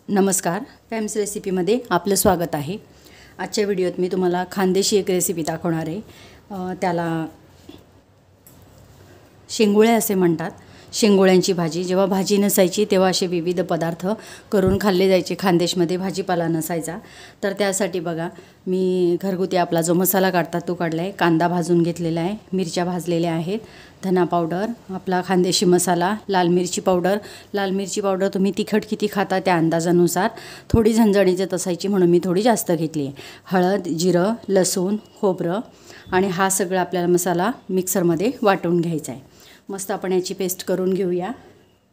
नमस्कार, फॅम्स रेसिपीमध्ये आपलं स्वागत आहे। आजच्या व्हिडिओत मी तुम्हाला खानदेशी एक रेसिपी दाखवणार आहे। त्याला शेंगुळे असे म्हणतात। शेंगुळ्यांची भाजी, जेव्हा भाजी नसायची तेव्हा असे विविध पदार्थ करून खाल्ले जायचे। खानदेशमध्ये भाजीपाला नसायचा तर त्यासाठी बघा मी घरगुती आपला जो मसाला काढतात तो काढला आहे। कांदा भाजून घेतलेला आहे, मिरच्या भाजलेल्या आहेत, धना पावडर, आपला खानदेशी मसाला, लाल मिरची पावडर। लाल मिरची पावडर तुम्ही तिखट किती खाता त्या अंदाजानुसार, थोडी झणझणीत असायची म्हणून मी थोडी जास्त घेतली आहे। हळद, जिरं, लसूण, खोबरं आणि हा सगळा आपल्याला मसाला मिक्सरमध्ये वाटून घ्यायचा आहे। मस्त आपण याची पेस्ट करून घेऊया।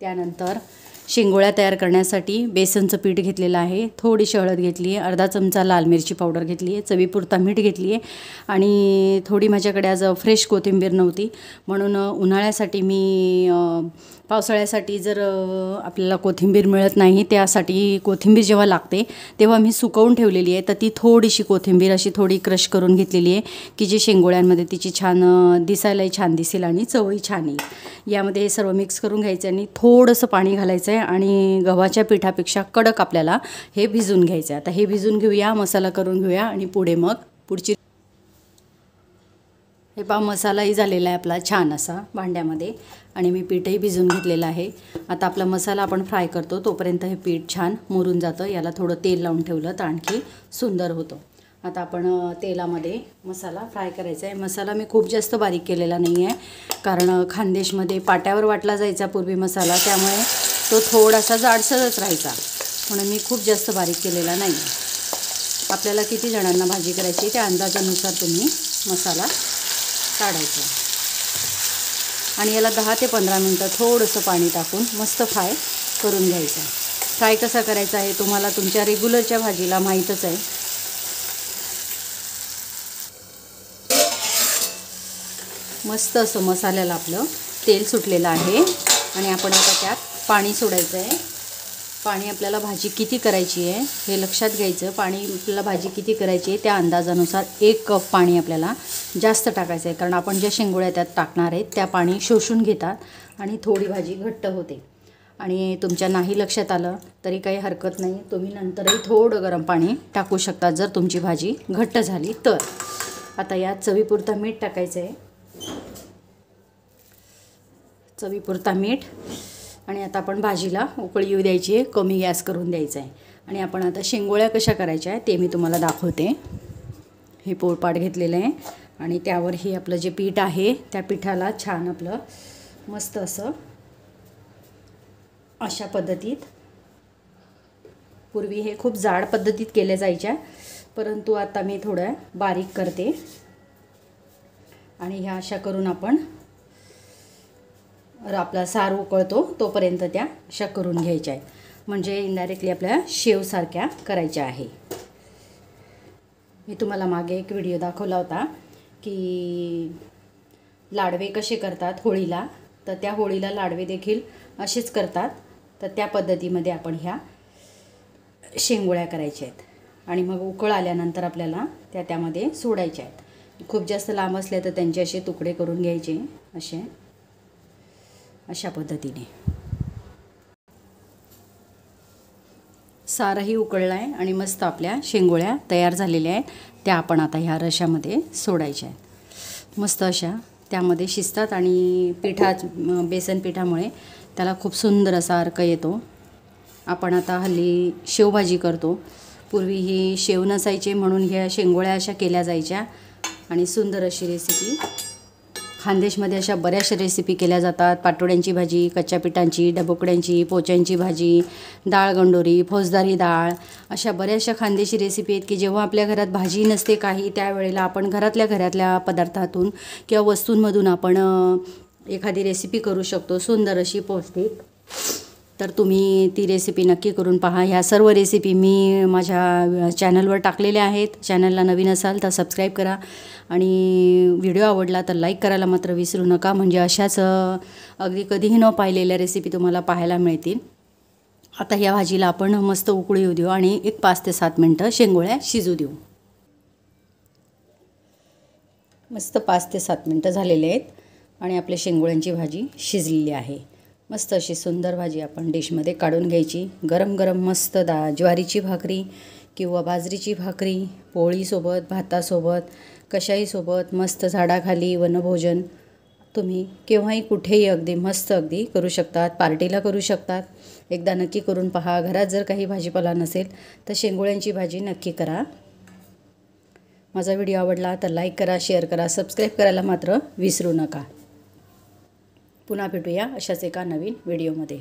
त्यानंतर शेंगोळ्या तयार करण्यासाठी बेसनचं पीठ घेतलेलं आहे, थोडीशी हळद घेतली आहे, अर्धा चमचा लाल मिरची पावडर घेतली आहे, चवीपुरता मीठ घेतली आहे आणि थोडी माझ्याकडे आज फ्रेश कोथिंबीर नव्हती म्हणून उन्हाळ्यासाठी मी पावसाळ्यासाठी जर आपल्याला कोथिंबीर मिळत नाही त्यासाठी कोथिंबीर जेव्हा लागते तेव्हा मी सुकवून ठेवलेली आहे। तर ती थोडीशी कोथिंबीर अशी थोडी क्रश करून घेतलेली आहे की जे शेंगोळ्यांमध्ये तिची छान दिसायलाही छान दिसेल आणि चवही छान येईल। यामध्ये हे सर्व मिक्स करून घ्यायचं आणि थोडंसं पाणी घालायचं आहे आणि गव्हाच्या पिठापेक्षा कडक आपल्याला हे भिजून घ्यायचं आहे। आता हे भिजून घेऊया, मसाला करून घेऊया आणि पुढे मग पुढची हे पहा मसालाही झालेला आहे आपला छान असा भांड्यामध्ये आणि मी पीठही भिजून घेतलेलं आहे। आता आपला मसाला आपण फ्राय करतो तोपर्यंत हे पीठ छान मुरून जातं। याला थोडं तेल लावून ठेवलं तर आणखी सुंदर होतं। आता आपण तेलामध्ये मसाला फ्राय करायचा आहे। मसाला मी खूप जास्त बारीक केलेला नाही आहे कारण खानदेशमध्ये पाट्यावर वाटला जायचा पूर्वी मसाला, त्यामुळे तो थोडासा जाडसरच राहायचा म्हणून मी खूप जास्त बारीक केलेला नाही। आपल्याला किती जणांना भाजी करायची त्या अंदाजानुसार तुम्ही मसाला काढायचं आणि याला 10 ते 15 मिनटं थोडंसं पाणी टाकून मस्त फ्राय करून घ्यायचं। फ्राय कसा करायचा आहे तुम्हाला तुमच्या रेग्युलरच्या भाजीला माहीतच आहे। मस्त असं मसाल्याला आपलं तेल सुटलेलं आहे आणि आपण आता त्यात पाणी सोडायचं आहे। पाणी आपल्याला भाजी किती करायची आहे हे लक्षात घ्यायचं। पाणी आपल्याला भाजी किती करायची आहे त्या अंदाजानुसार 1 कप पाणी आपल्याला जास्त टाकायचं आहे कारण आपण ज्या शेंगोळ्या त्यात टाकणार आहेत त्या पाणी शोषून घेतात आणि थोडी भाजी घट्ट होते। आणि तुमच्या नाही लक्षात आलं तरी काही हरकत नाही, तुम्ही नंतरही थोडं गरम पाणी टाकू शकता जर तुमची भाजी घट्ट झाली तर। आता यात चवीपुरता मीठ टाकायचं आहे, चवीपुरता मीठ आणि आता आपण भाजीला उकळी येऊ द्यायची आहे, कमी गॅस करून द्यायचा आहे। आणि आपण आता शेंगोळ्या कशा करायच्या आहे ते मी तुम्हाला दाखवते। हे पोळपाट घेतलेलं आहे आणि त्यावर हे आपलं जे पीठ आहे त्या पिठाला छान आपलं मस्त असं अशा पद्धतीत, पूर्वी हे खूप जाड पद्धतीत केल्या जायच्या परंतु आता मी थोडं बारीक करते आणि ह्या अशा करून आपण आपला सार उकळतो तोपर्यंत त्या अशा करून घ्यायच्या आहेत, म्हणजे इनडायरेक्टली आपल्या शेवसारख्या करायच्या आहे। मी तुम्हाला मागे एक व्हिडिओ दाखवला होता की लाडवे कसे करतात होळीला, तर त्या होळीला लाडवे देखील असेच करतात। तर त्या पद्धतीमध्ये आपण ह्या शेंगोळ्या करायच्या आहेत आणि मग उकळ आल्यानंतर आपल्याला त्यामध्ये सोडायच्या आहेत। खूप जास्त लांब असल्या तर त्यांचे असे तुकडे करून घ्यायचे अशा पद्धतीने। सारही उकळला आहे आणि मस्त आपल्या शेंगोळ्या तयार झालेल्या आहेत, त्या आपण आता ह्या रशामध्ये सोडायच्या आहेत। मस्त अशा त्यामध्ये शिजतात आणि बेसन पिठामुळे त्याला खूप सुंदर असा अर्क येतो। आपण आता हल्ली शेवभाजी करतो, पूर्वी ही शेव नसायचे म्हणून ह्या शेंगोळ्या अशा केल्या जायच्या आणि सुंदर अशी रेसिपी। खानदेशमध्ये अशा बऱ्याचशा रेसिपी केल्या जातात, पाटोड्यांची भाजी, कच्च्या पिठांची, डबोकड्यांची, पोच्यांची भाजी, डाळ गंडोरी, फौजदारी डाळ, अशा बऱ्याचशा खानदेशी रेसिपी आहेत की जेव्हा आपल्या घरात भाजी नसते काही त्यावेळेला आपण घरातल्या पदार्थातून किंवा वस्तूंमधून आपण एखादी रेसिपी करू शकतो सुंदर अशी पौष्टिक। तर तुम्ही ती रेसिपी नक्की करून पहा। ह्या सर्व रेसिपी मी माझ्या चॅनलवर टाकलेल्या आहेत, चॅनलला नवीन असाल तर सबस्क्राईब करा आणि व्हिडिओ आवडला तर लाईक करायला मात्र विसरू नका, म्हणजे अशाच अगदी कधीही न पाहिलेल्या रेसिपी तुम्हाला पाहायला मिळतील। आता ह्या भाजीला आपण मस्त उकळी येऊ देऊ आणि एक 5 ते 7 मिनटं शेंगोळ्या शिजू देऊ। मस्त 5 ते 7 मिनटं झालेले आहेत आणि आपल्या शेंगोळ्यांची भाजी शिजलेली आहे। मस्त अशी सुंदर भाजी आपण डिशमध्ये काढून घ्यायची. गरम गरम मस्त ज्वारीची भाकरी किंवा बाजरीची भाकरी, पोळीसोबत, भातासोबत, कशाईसोबत मस्त झाडाखाली वनभोजन तुम्ही केव्हाही कुठेही अगदी मस्त अगदी करू शकतात. पार्टीला करू शकतात. एकदा नक्की करून पहा. घरात जर काही भाजीपाला नसेल तर शेंगोळ्यांची भाजी नक्की करा. माझा व्हिडिओ आवडला तर लाईक करा, शेअर करा, सबस्क्राईब करायला मात्र विसरू नका. पुन्हा भेटूया अशाच एका नवीन व्हिडिओमध्ये.